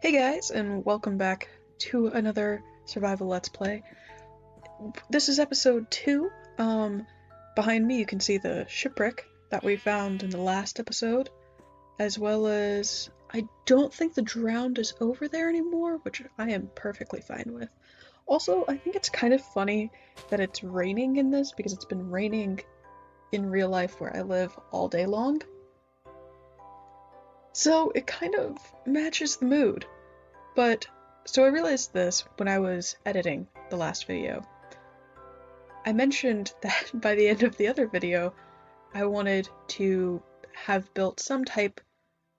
Hey guys, and welcome back to another survival let's play. This is episode 2. Behind me you can see the shipwreck that we found in the last episode, as well as I don't think the drowned is over there anymore, which I am perfectly fine with. Also, I think it's kind of funny that it's raining in this because it's been raining in real life where I live all day long. So it kind of matches the mood. But, so I realized this when I was editing the last video. I mentioned that by the end of the other video, I wanted to have built some type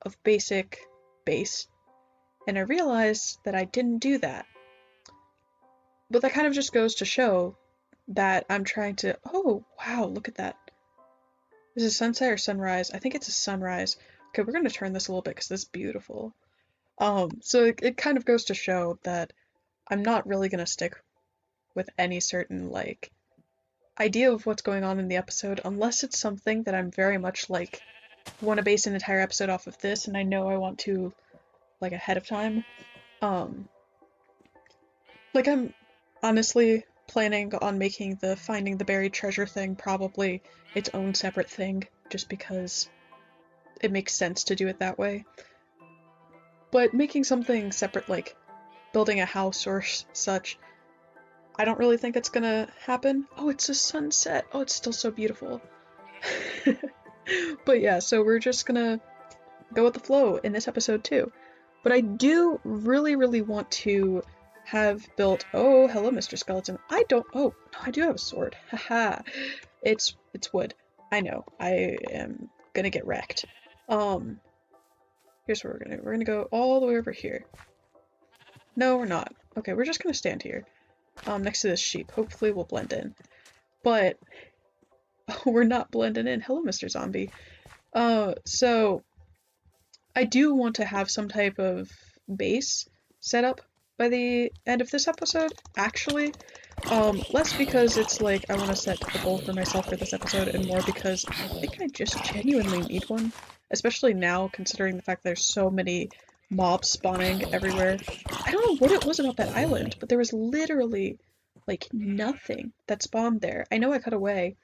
of basic base, and I realized that I didn't do that. But that kind of just goes to show that I'm trying to, oh wow, look at that. Is it sunset or sunrise? I think it's a sunrise. Okay, we're going to turn this a little bit because this is beautiful. So it kind of goes to show that I'm not really gonna stick with any certain, like, idea of what's going on in the episode unless it's something that I'm very much, like, want to base an entire episode off of this and I know I want to, like, ahead of time. Like, I'm honestly planning on making the finding the buried treasure thing probably its own separate thing, just because it makes sense to do it that way. But making something separate, like building a house or such, I don't really think it's gonna happen. Oh, it's a sunset. Oh, it's still so beautiful. But yeah, so we're just gonna go with the flow in this episode too. But I do really want to have built. Oh, hello, Mr. Skeleton. I don't. Oh, no, I do have a sword. Haha. It's wood. I know. I am gonna get wrecked. Here's where we're gonna go all the way over here. No, we're not. Okay, we're just gonna stand here, next to this sheep. Hopefully we'll blend in. But we're not blending in. Hello, Mr. Zombie. So I do want to have some type of base set up by the end of this episode, actually. Less because it's like I want to set a goal for myself for this episode, and more because I think I just genuinely need one. Especially now, considering the fact there's so many mobs spawning everywhere. I don't know what it was about that island, but there was literally, like, nothing that spawned there. I know I cut away.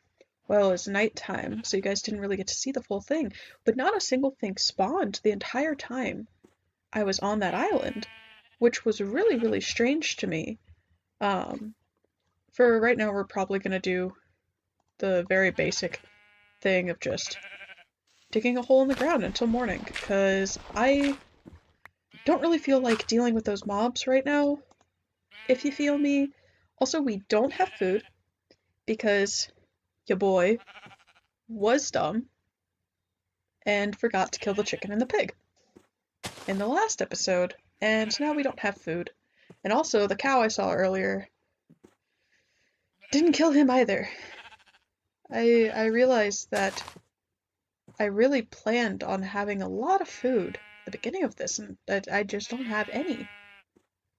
Well, it was nighttime, so you guys didn't really get to see the full thing, but not a single thing spawned the entire time I was on that island, which was really strange to me. For right now, we're probably gonna do the very basic thing of just digging a hole in the ground until morning, because I don't really feel like dealing with those mobs right now, if you feel me. Also, we don't have food, because your boy was dumb and forgot to kill the chicken and the pig in the last episode, and now we don't have food. And also, the cow I saw earlier didn't kill him either. I realized that I really planned on having a lot of food at the beginning of this, and that I just don't have any.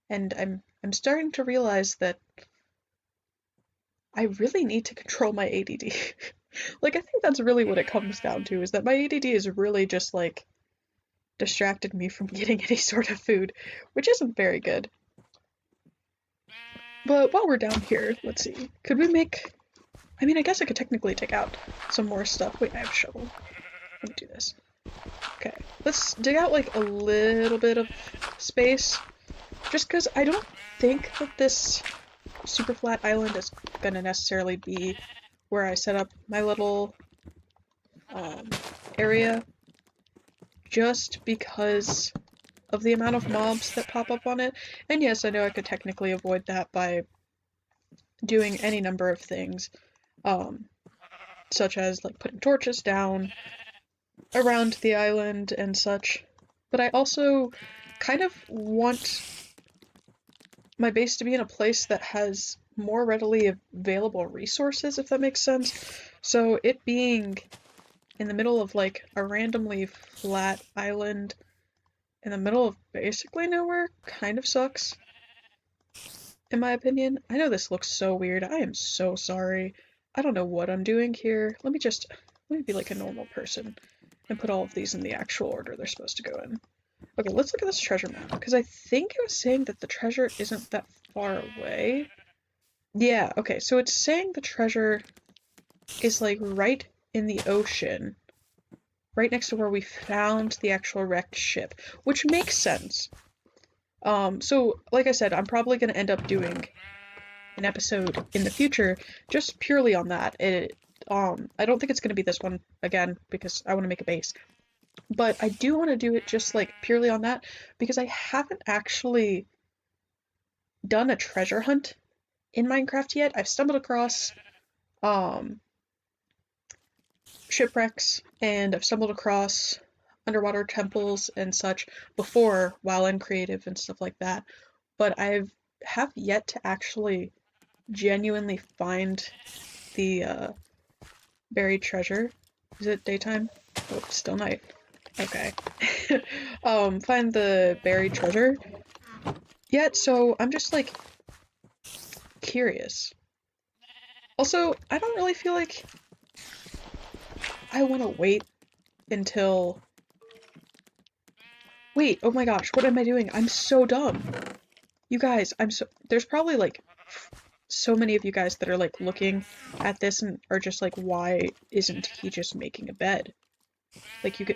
And I'm starting to realize that I really need to control my ADD. Like, I think that's really what it comes down to, is that my ADD is really just, like, distracted me from getting any sort of food, which isn't very good. But while we're down here, let's see. Could we make... I mean, I guess I could technically take out some more stuff. Wait, I have a shovel. Let me do this. Okay, let's dig out, like, a little bit of space. Just because I don't think that this super flat island is gonna necessarily be where I set up my little area, just because of the amount of mobs that pop up on it. And yes, I know I could technically avoid that by doing any number of things, such as, like, putting torches down around the island and such. But I also kind of want my base to be in a place that has more readily available resources, if that makes sense. So it being in the middle of, like, a randomly flat island in the middle of basically nowhere kind of sucks, in my opinion. I know this looks so weird. I am so sorry. I don't know what I'm doing here. Let me be like a normal person and put all of these in the actual order they're supposed to go in. Okay, let's look at this treasure map, because I think it was saying that the treasure isn't that far away. Yeah, okay, so it's saying the treasure is like right in the ocean, right next to where we found the actual wrecked ship, which makes sense. So like I said, I'm probably gonna end up doing an episode in the future just purely on that. I don't think it's gonna be this one again because I want to make a base, but I do want to do it just like purely on that because I haven't actually done a treasure hunt in Minecraft yet. I've stumbled across um shipwrecks and I've stumbled across underwater temples and such before while in creative and stuff like that, but have yet to actually genuinely find the buried treasure. Is it daytime? Oh, it's still night. Okay. Find the buried treasure yet, so I'm just like curious. Also, I don't really feel like I want to wait until. Wait, oh my gosh, what am I doing? I'm so dumb. You guys, there's probably like so many of you guys that are like looking at this and are just like, why isn't he just making a bed? Like you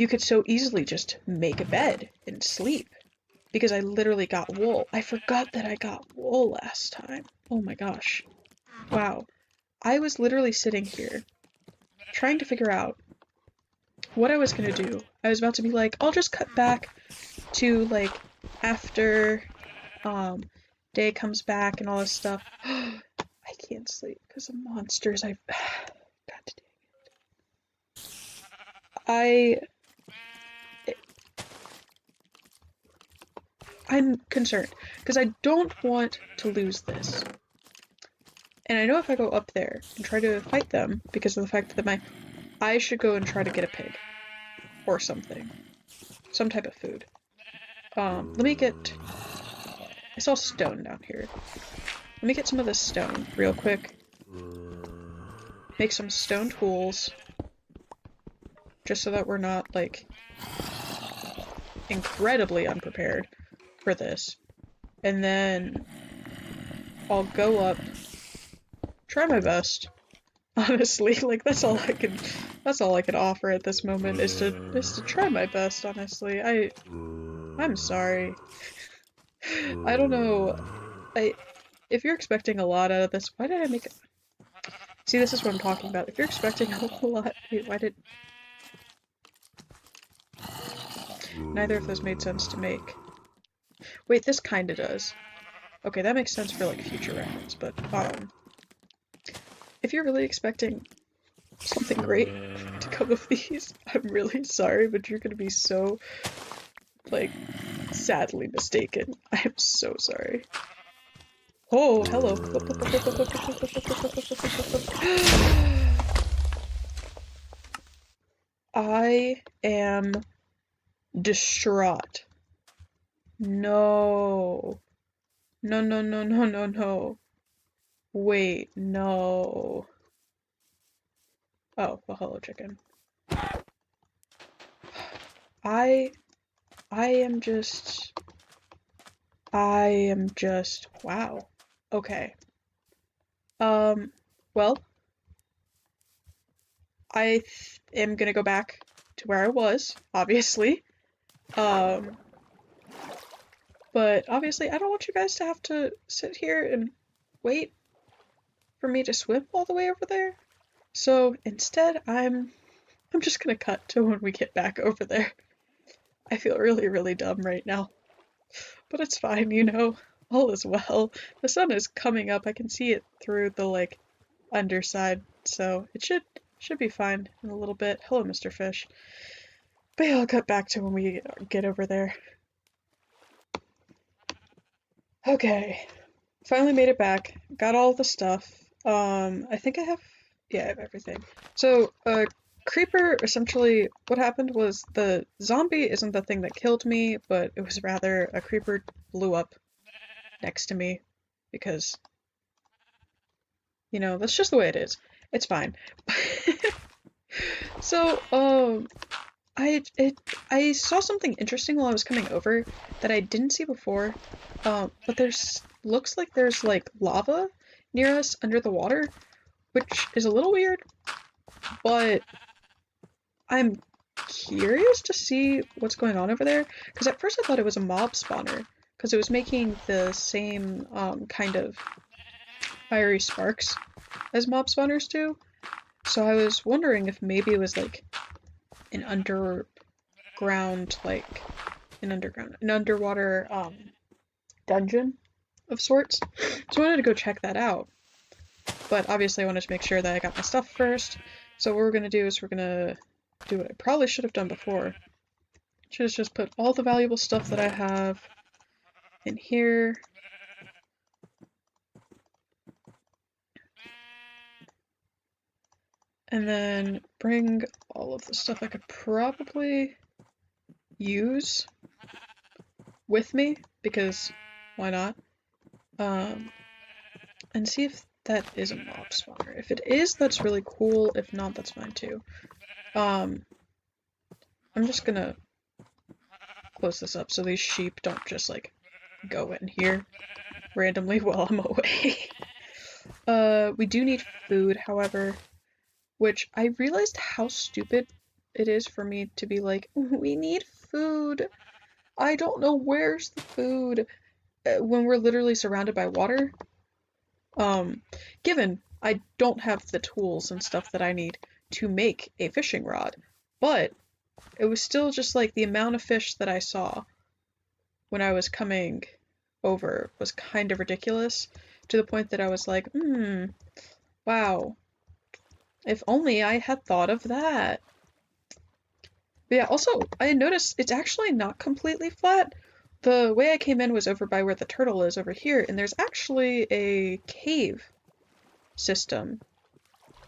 could so easily just make a bed and sleep. Because I literally got wool. I forgot that I got wool last time. Oh my gosh. Wow. I was literally sitting here trying to figure out what I was gonna do. I was about to be like, I'll just cut back to like after um day comes back and all this stuff. I can't sleep because of monsters. I've God dang it. I'm concerned because I don't want to lose this. And I know if I go up there and try to fight them because of the fact that I should go and try to get a pig or something, some type of food. Let me get. I saw stone down here. Let me get some of this stone real quick. Make some stone tools, just so that we're not like incredibly unprepared for this. And then I'll go up, try my best. Honestly, like that's all I can offer at this moment is to try my best, honestly. I'm sorry. I don't know. I If you're expecting a lot out of this, why did I make it? See, this is what I'm talking about. If you're expecting a lot, wait, why did neither of those made sense to make? Wait, this kinda does. Okay, that makes sense for like future reference, but if you're really expecting something great to come of these, I'm really sorry, but you're gonna be so like sadly mistaken. I am so sorry. Oh, hello. I am distraught. No. No, no, no, no, no, no. Wait, no. Oh, well, hello, chicken. I, I am just, wow. Okay. Um, well, am gonna go back to where I was, obviously. Um, but obviously I don't want you guys to have to sit here and wait for me to swim all the way over there. So instead, I'm just gonna cut to when we get back over there. I feel really, really dumb right now. But it's fine, you know. All is well. The sun is coming up. I can see it through the like underside, so it should be fine in a little bit. Hello, Mr. Fish. But yeah, I'll cut back to when we get over there. Okay. Finally made it back. Got all the stuff. I think I have, yeah, I have everything. So, creeper, essentially, what happened was the zombie isn't the thing that killed me, but it was rather a creeper blew up next to me because, you know, that's just the way it is. It's fine. So, I saw something interesting while I was coming over that I didn't see before. But looks like there's like lava near us under the water, which is a little weird, but I'm curious to see what's going on over there. Because at first I thought it was a mob spawner, because it was making the same kind of fiery sparks as mob spawners do. So I was wondering if maybe it was like an underground, like an underwater dungeon of sorts. So I wanted to go check that out. But obviously I wanted to make sure that I got my stuff first. So what we're gonna do is we're gonna do what I probably should have done before. Which is just put all the valuable stuff that I have in here. And then bring all of the stuff I could probably use with me, because why not? And see if that is a mob spawner. If it is, that's really cool. If not, that's fine too. I'm just gonna close this up so these sheep don't just like go in here randomly while I'm away. We do need food, however, which I realized how stupid it is for me to be like, we need food. I don't know where's the food when we're literally surrounded by water. Given I don't have the tools and stuff that I need to make a fishing rod, but it was still just like the amount of fish that I saw when I was coming over was kind of ridiculous, to the point that I was like, wow, if only I had thought of that. But yeah, also, I noticed it's actually not completely flat. The way I came in was over by where the turtle is over here, and there's actually a cave system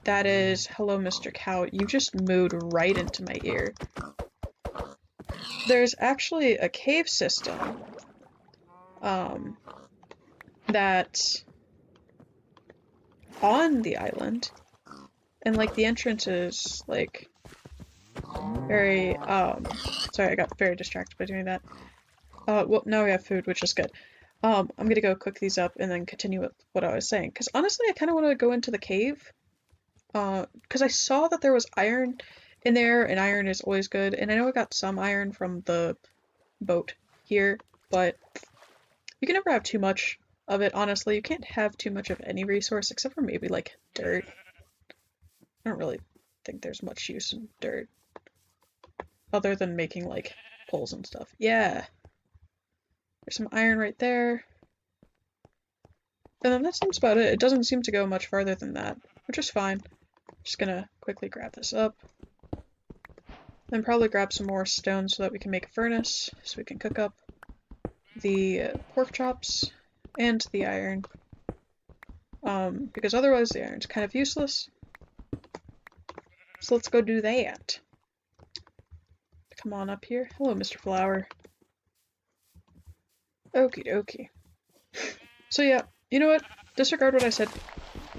that is... Hello, Mr. Cow. You just mooed right into my ear. There's actually a cave system that's on the island, and like the entrance is like very sorry, I got very distracted by doing that. Well, now we have food, which is good. I'm gonna go cook these up and then continue with what I was saying, because honestly I kind of want to go into the cave, because I saw that there was iron in there, and iron is always good, and I know I got some iron from the boat here, but you can never have too much of it, honestly. You can't have too much of any resource, except for maybe, like, dirt. I don't really think there's much use in dirt, other than making, like, poles and stuff. Yeah! There's some iron right there. And then that seems about it. It doesn't seem to go much farther than that, which is fine. Just gonna quickly grab this up. Then probably grab some more stone so that we can make a furnace, so we can cook up the pork chops and the iron. Because otherwise the iron's kind of useless. So let's go do that. Come on up here. Hello, Mr. Flower. Okie dokie. So yeah, you know what? Disregard what I said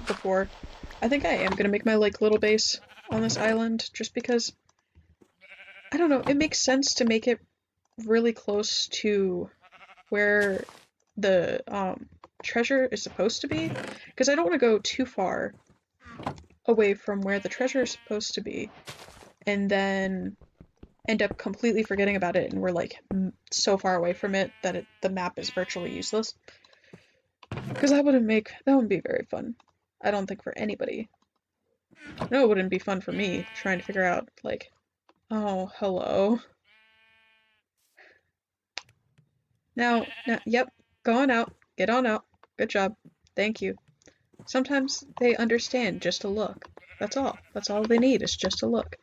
before. I think I am gonna make my, like, little base on this island, just because, I don't know, it makes sense to make it really close to where the treasure is supposed to be, because I don't want to go too far away from where the treasure is supposed to be and then end up completely forgetting about it, and we're like so far away from it that the map is virtually useless, because that wouldn't be very fun, I don't think, for anybody. No, it wouldn't be fun for me trying to figure out, like, oh, hello. Now, yep, go on out. Get on out. Good job. Thank you. Sometimes they understand just a look. That's all. That's all they need, is just a look.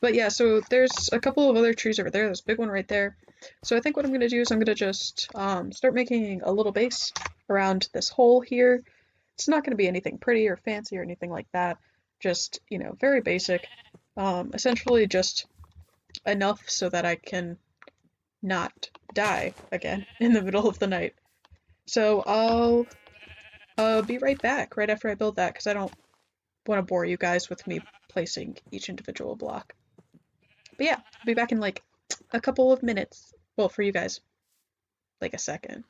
But yeah, so there's a couple of other trees over there. There's a big one right there. So I think what I'm going to do is I'm going to just start making a little base around this hole here. It's not going to be anything pretty or fancy or anything like that. Just, you know, very basic. Essentially just enough so that I can not die again in the middle of the night. So I'll be right back right after I build that, because I don't want to bore you guys with me placing each individual block. But yeah, I'll be back in like a couple of minutes. Well, for you guys, like a second.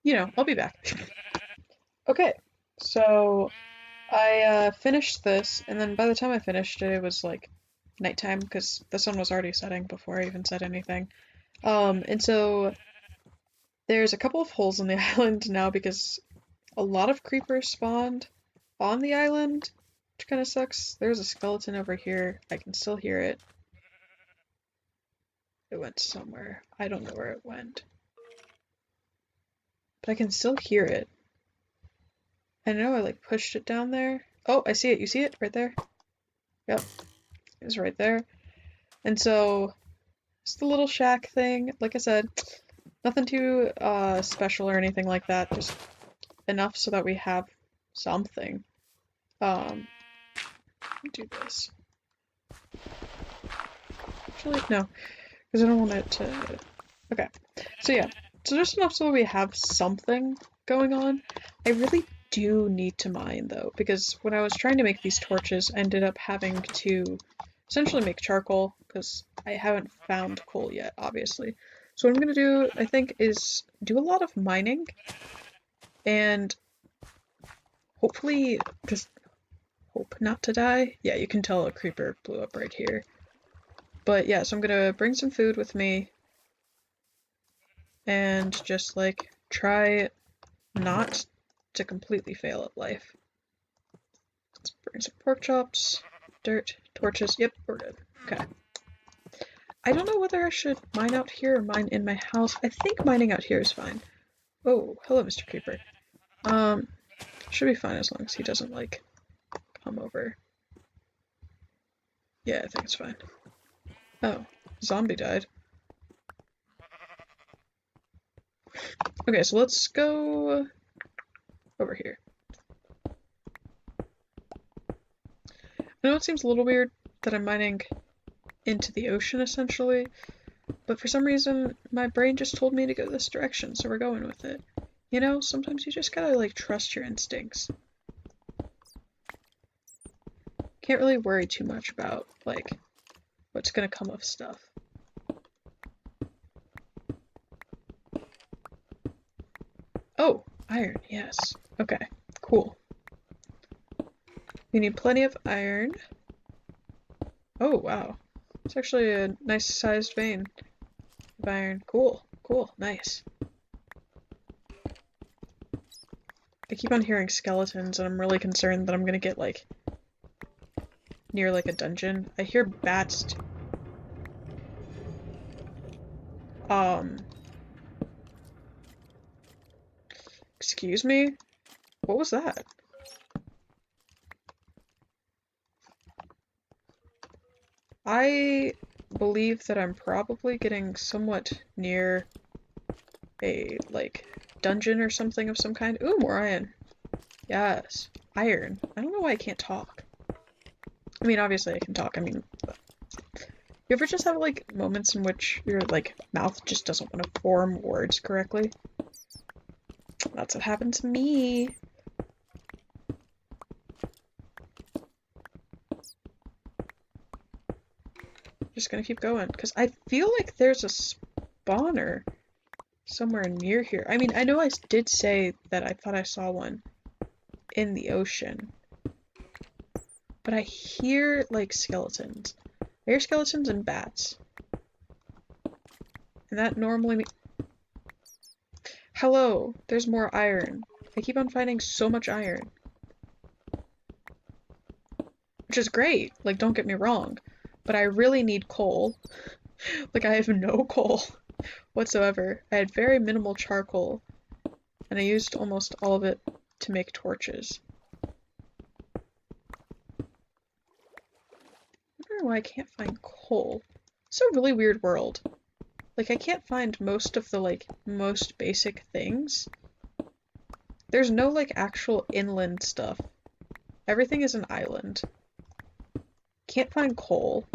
You know, I'll be back. Okay, so I finished this, and then by the time I finished it, it was like nighttime because the sun was already setting before I even said anything. And so there's a couple of holes in the island now because a lot of creepers spawned on the island, which kind of sucks. There's a skeleton over here. I can still hear it. It went somewhere. I don't know where it went. But I can still hear it. I know I like pushed it down there. Oh, I see it. You see it? Right there? Yep. It's right there. And so it's the little shack thing. Like I said, nothing too special or anything like that. Just enough so that we have something. Do this. Actually, no, because I don't want it to. Okay, so yeah, so just enough so that we have something going on. I really do need to mine though, because when I was trying to make these torches, I ended up having to essentially make charcoal because I haven't found coal yet, obviously. So what I'm gonna do, I think, is do a lot of mining and hopefully just hope not to die. Yeah, you can tell a creeper blew up right here. But yeah, so I'm gonna bring some food with me and just like try not to completely fail at life. Let's bring some pork chops, dirt, torches. Yep, we're good. Okay. I don't know whether I should mine out here or mine in my house. I think mining out here is fine. Oh, hello, Mr. Creeper. Should be fine as long as he doesn't like come over. Yeah, I think it's fine. Oh, zombie died. Okay, so let's go over here. I know it seems a little weird that I'm mining into the ocean, essentially, but for some reason, my brain just told me to go this direction, so we're going with it. You know, sometimes you just gotta, like, trust your instincts. Can't really worry too much about, like, what's gonna come of stuff. Oh, iron, yes. Okay, cool. We need plenty of iron. Oh, wow. It's actually a nice sized vein of iron. Cool, cool, nice. I keep on hearing skeletons, and I'm really concerned that I'm gonna get, like, near, like, a dungeon. I hear bats. Excuse me? What was that? I believe that I'm probably getting somewhat near a, like, dungeon or something of some kind. Ooh, more iron. Yes. Iron. I don't know why I can't talk. I mean, obviously I can talk. I mean, you ever just have, like, moments in which your, like, mouth just doesn't want to form words correctly? That's what happened to me. Just gonna keep going, because I feel like there's a spawner somewhere near here. I mean, I know I did say that I thought I saw one in the ocean, but I hear, like, skeletons. I hear skeletons and bats. And that normally Hello, there's more iron. I keep on finding so much iron. Which is great, like, don't get me wrong. But I really need coal. Like, I have no coal whatsoever. I had very minimal charcoal, and I used almost all of it to make torches. I wonder why I can't find coal. It's a really weird world. Like, I can't find most of the, like, most basic things. There's no, like, actual inland stuff. Everything is an island. Can't find coal.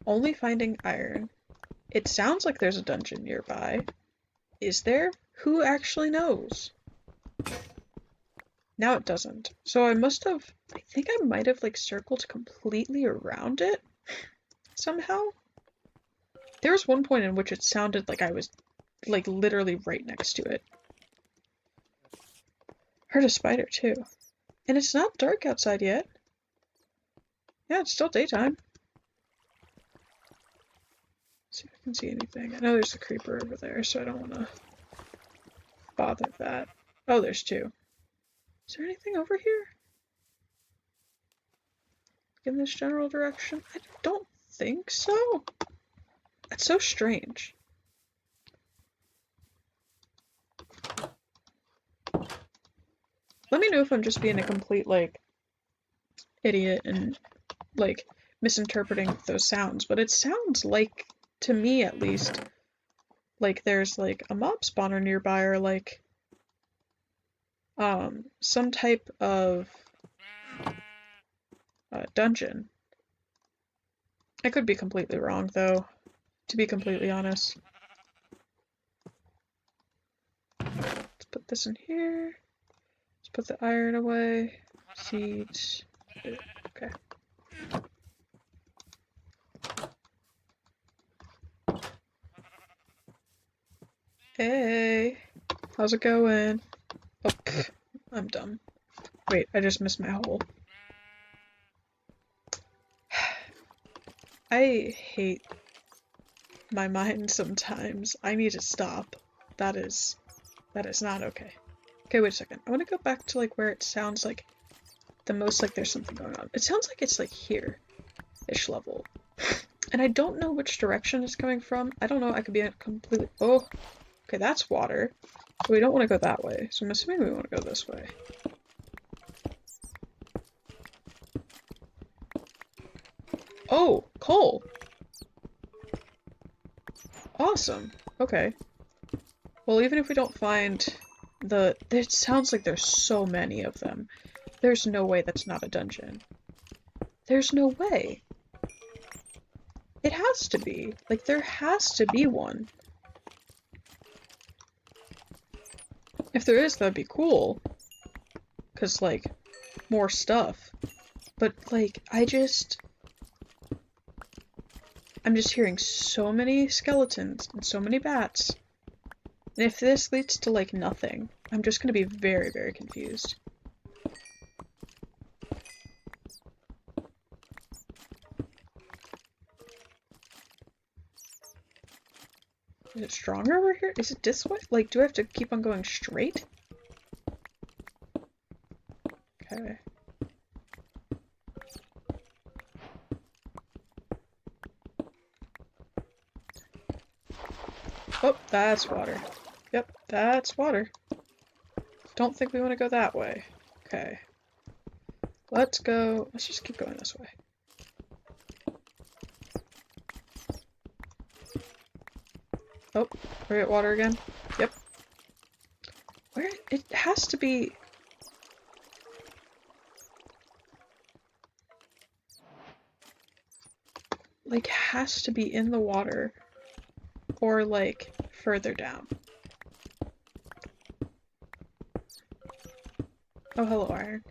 Only finding iron. It sounds like there's a dungeon nearby. Is there? Who actually knows? Now it doesn't. So I think I might have like circled completely around it somehow. There was one point in which it sounded like I was like literally right next to it. Heard a spider too. And it's not dark outside yet. Yeah, it's still daytime. See if I can see anything. I know there's a creeper over there, so I don't want to bother that. Oh, there's two. Is there anything over here? In this general direction? I don't think so. That's so strange. Let me know if I'm just being a complete, like, idiot and, like, misinterpreting those sounds, but it sounds like, to me at least, like there's, like, a mob spawner nearby or, like, some type of dungeon. I could be completely wrong, though, to be completely honest. Let's put this in here. Let's put the iron away. Seeds. Okay. Hey, how's it going? Oh, pfft, I'm dumb. Wait, I just missed my hole. I hate my mind sometimes. I need to stop. That is not okay. Okay, wait a second. I want to go back to like where it sounds like the most like there's something going on. It sounds like it's like here-ish level. And I don't know which direction it's coming from. I don't know, I could be completely... Oh, okay, that's water. But we don't want to go that way, so I'm assuming we want to go this way. Oh, coal! Awesome. Okay. Well, even if we don't find it sounds like there's so many of them. There's no way that's not a dungeon. There's no way. It has to be. Like, there has to be one. If there is, that'd be cool. 'Cause, like, more stuff. But, like, I'm just hearing so many skeletons and so many bats. And if this leads to, like, nothing, I'm just gonna be very, very confused. Is it stronger over here? Is it this way? Like, do I have to keep on going straight? Okay. Oh, that's water. Yep, that's water. Don't think we want to go that way. Okay. Let's go. Let's just keep going this way. Oh, we're at water again? Yep. Where? It has to be... Like, has to be in the water. Or, like, further down. Oh, hello, iron.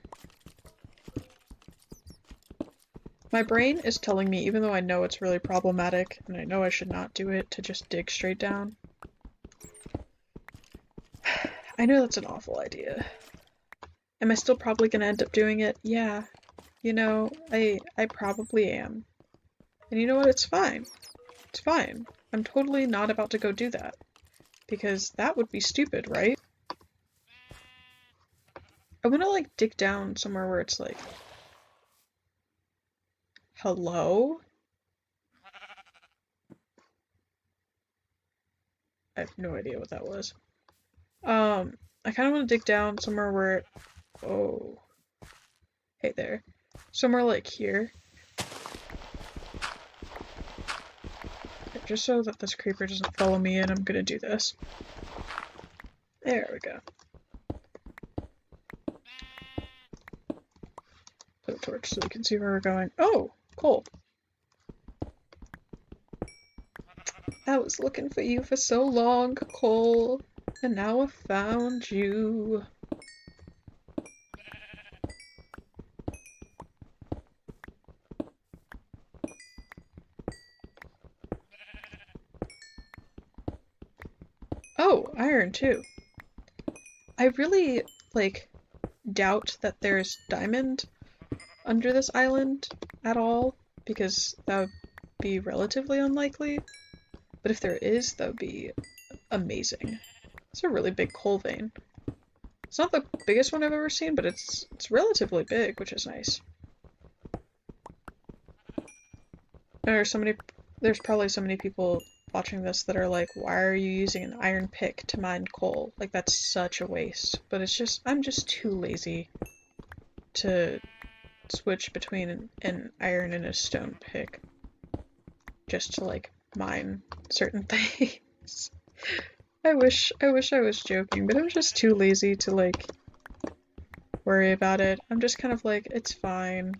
My brain is telling me, even though I know it's really problematic, and I know I should not do it, to just dig straight down. I know that's an awful idea. Am I still probably gonna end up doing it? Yeah. You know, I probably am. And you know what? It's fine. It's fine. I'm totally not about to go do that. Because that would be stupid, right? I wanna, like, dig down somewhere where it's like... Hello? I have no idea what that was. I kinda wanna dig down somewhere where... Oh. Hey there. Somewhere like here. Okay, just so that this creeper doesn't follow me in, I'm gonna do this. There we go. Put a torch so we can see where we're going. Oh! Cool. I was looking for you for so long, Cole. And now I found you. Oh, iron too. I really, like, doubt that there's diamond under this island at all, because that would be relatively unlikely. But if there is, that would be amazing. It's a really big coal vein. It's not the biggest one I've ever seen, but it's relatively big, which is nice. There's probably so many people watching this that are like, why are you using an iron pick to mine coal? Like, that's such a waste. But it's just, I'm just too lazy to switch between an iron and a stone pick just to, like, mine certain things. I wish I was joking, but I'm just too lazy to, like, worry about it. I'm just kind of like, it's fine.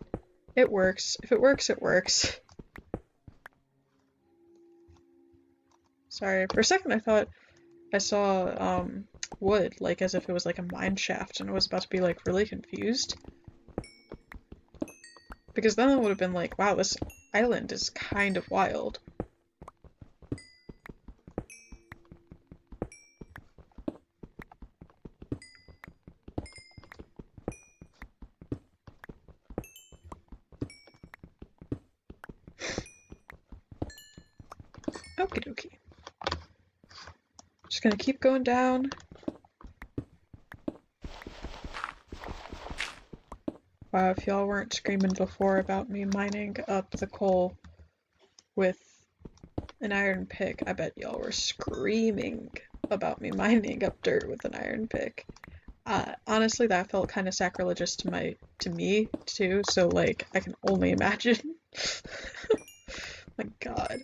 It works. If it works, it works. Sorry, for a second I thought I saw, wood, like as if it was like a mine shaft, and I was about to be like really confused. Because then it would have been like, wow, this island is kind of wild. Okie dokie. Just gonna keep going down. Wow, if y'all weren't screaming before about me mining up the coal with an iron pick, I bet y'all were screaming about me mining up dirt with an iron pick. Honestly, that felt kind of sacrilegious to me too, so like, I can only imagine. My god.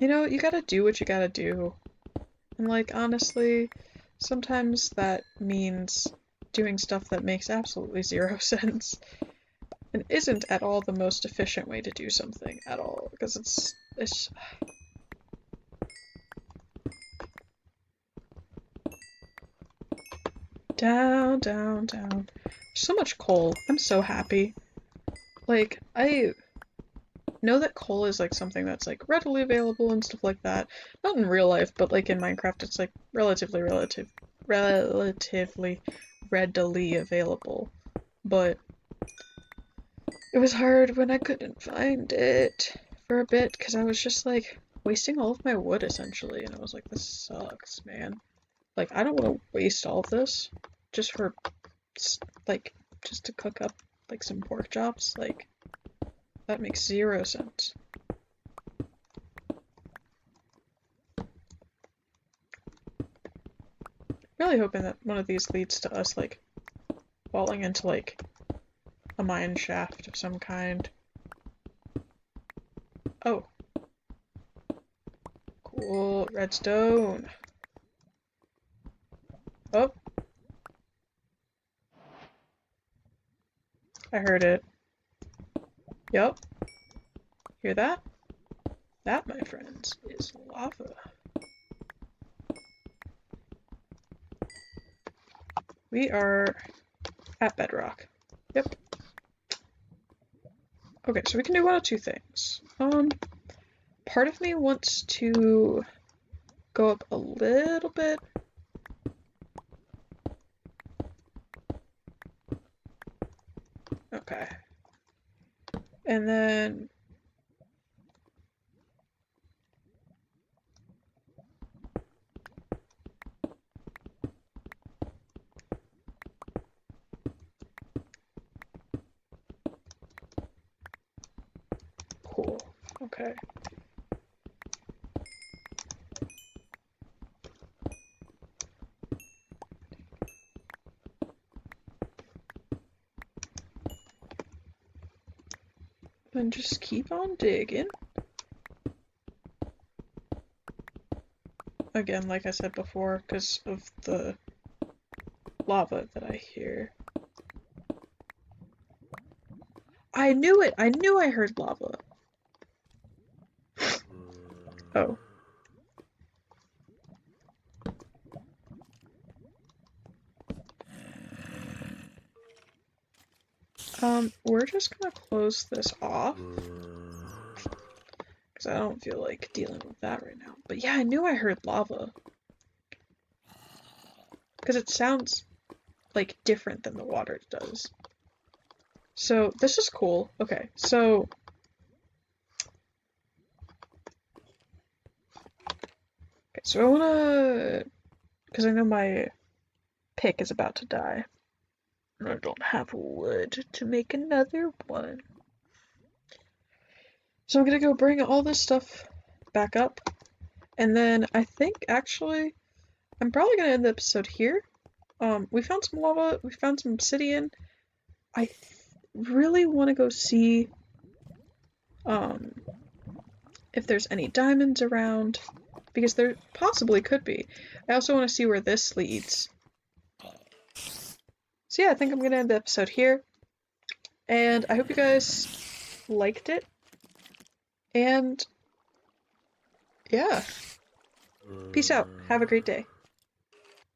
You know, you gotta do what you gotta do. And like, honestly, sometimes that means doing stuff that makes absolutely zero sense and isn't at all the most efficient way to do something at all, because it's down, down, down. So much coal. I'm so happy. Like, I know that coal is like something that's like readily available and stuff like that. Not in real life, but like in Minecraft, it's like relatively readily available. But it was hard when I couldn't find it for a bit, because I was just like wasting all of my wood essentially, and I was like, this sucks, man. Like, I don't want to waste all of this just for like just to cook up like some pork chops. Like, that makes zero sense. Really hoping that one of these leads to us like falling into like a mine shaft of some kind. Oh. Cool. Redstone. Oh. I heard it. Yup. Hear that? That, my friends, is lava. We are at bedrock. Yep. Okay, so we can do one of two things. Part of me wants to go up a little bit. Okay. And then cool. Okay. Then just keep on digging. Again, like I said before, because of the lava that I hear. I knew it! I knew I heard lava! Oh. We're just gonna close this off. Because because I don't feel like dealing with that right now. But yeah, I knew I heard lava. Because it sounds, like, different than the water does. So, this is cool. Okay, so... Okay, so I wanna... Because I know my pick is about to die. And I don't have wood to make another one. So I'm gonna go bring all this stuff back up. And then I think, actually, I'm probably gonna end the episode here. We found some lava, we found some obsidian. I really want to go see, if there's any diamonds around, because there possibly could be. I also want to see where this leads. So yeah, I think I'm gonna end the episode here, and I hope you guys liked it, and yeah, peace out, have a great day.